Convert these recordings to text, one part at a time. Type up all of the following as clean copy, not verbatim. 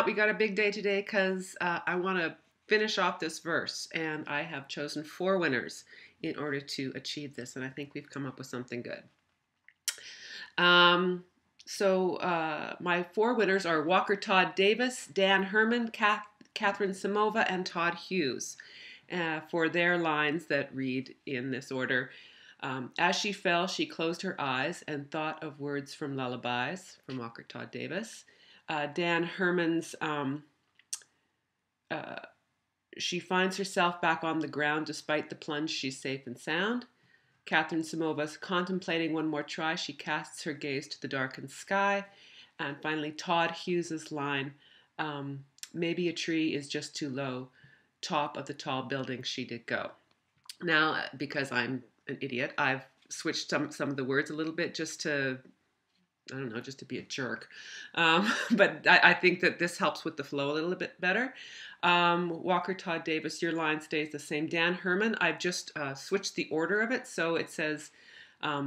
We got a big day today because I want to finish off this verse, and I have chosen 4 winners in order to achieve this, and I think we've come up with something good. My 4 winners are Walker Todd Davis, Dan Herman, Catherine Samova, and Todd Hughes for their lines that read in this order. As she fell, she closed her eyes and thought of words from lullabies, from Walker Todd Davis. Dan Herman's, she finds herself back on the ground despite the plunge, she's safe and sound. Catherine Samova's, contemplating one more try, she casts her gaze to the darkened sky. And finally, Todd Hughes's line, maybe a tree is just too low, top of the tall building she did go. Now, because I'm an idiot, I've switched some of the words a little bit just to, I don't know, just to be a jerk. But I think that this helps with the flow a little bit better. Walker Todd Davis, your line stays the same. Dan Herman, I've just switched the order of it. So it says,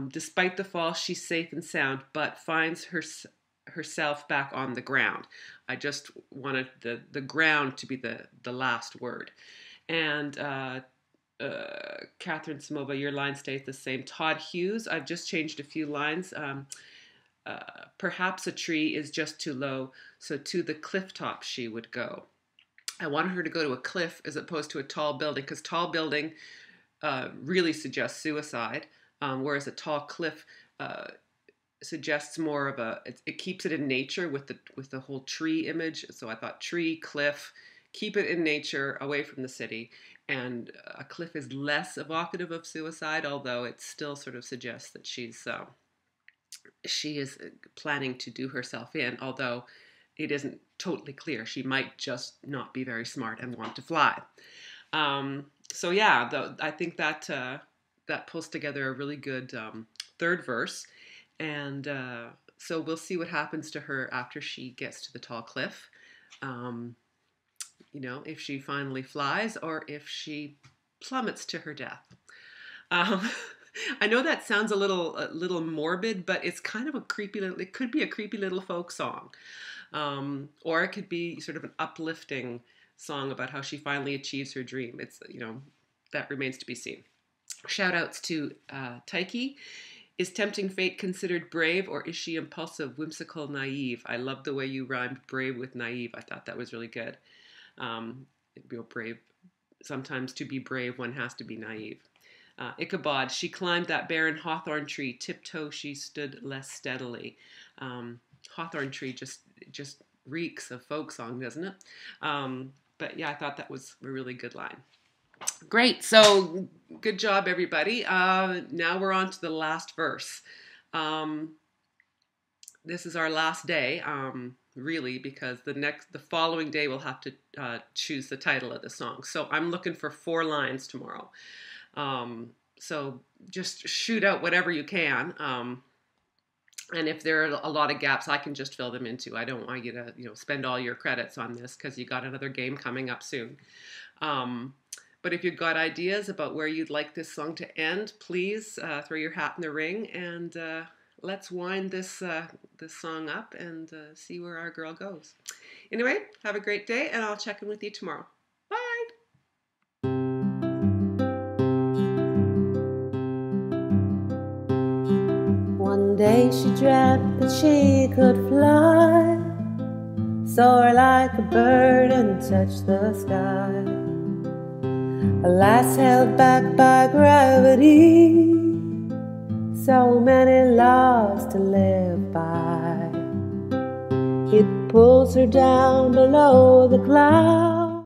despite the fall, she's safe and sound, but finds herself back on the ground. I just wanted the ground to be the last word. And Catherine Samova, your line stays the same. Todd Hughes, I've just changed a few lines. Perhaps a tree is just too low, so to the cliff top she would go. I wanted her to go to a cliff as opposed to a tall building, because tall building really suggests suicide, whereas a tall cliff suggests more of it keeps it in nature with the whole tree image. So I thought tree, cliff, keep it in nature, away from the city. And a cliff is less evocative of suicide, although it still sort of suggests that she is planning to do herself in, although it isn't totally clear. She might just not be very smart and want to fly. So yeah, I think that pulls together a really good third verse. And so we'll see what happens to her after she gets to the tall cliff. If she finally flies or if she plummets to her death. I know that sounds a little morbid, but it's kind of it could be a creepy little folk song. Or it could be sort of an uplifting song about how she finally achieves her dream. It's, that remains to be seen. Shout outs to Taiki. Is tempting fate considered brave, or is she impulsive, whimsical, naive? I love the way you rhymed brave with naive. I thought that was really good. Brave. Sometimes to be brave, one has to be naive. Ichabod, she climbed that barren hawthorn tree, tiptoe she stood less steadily. Hawthorn tree just reeks of folk song, doesn't it? But yeah, I thought that was a really good line. Great, so good job, everybody. Now we're on to the last verse. This is our last day, really, because the following day we'll have to choose the title of the song. So I'm looking for 4 lines tomorrow. So just shoot out whatever you can. And if there are a lot of gaps, I can just fill them in too. I don't want you to, spend all your credits on this because you got another game coming up soon. But if you've got ideas about where you'd like this song to end, please throw your hat in the ring and let's wind this song up and see where our girl goes. Anyway, have a great day, and I'll check in with you tomorrow. Bye! One day she dreamt that she could fly, soar like a bird and touch the sky. Alas, held back by gravity, so many laws to live by. It pulls her down below the clouds,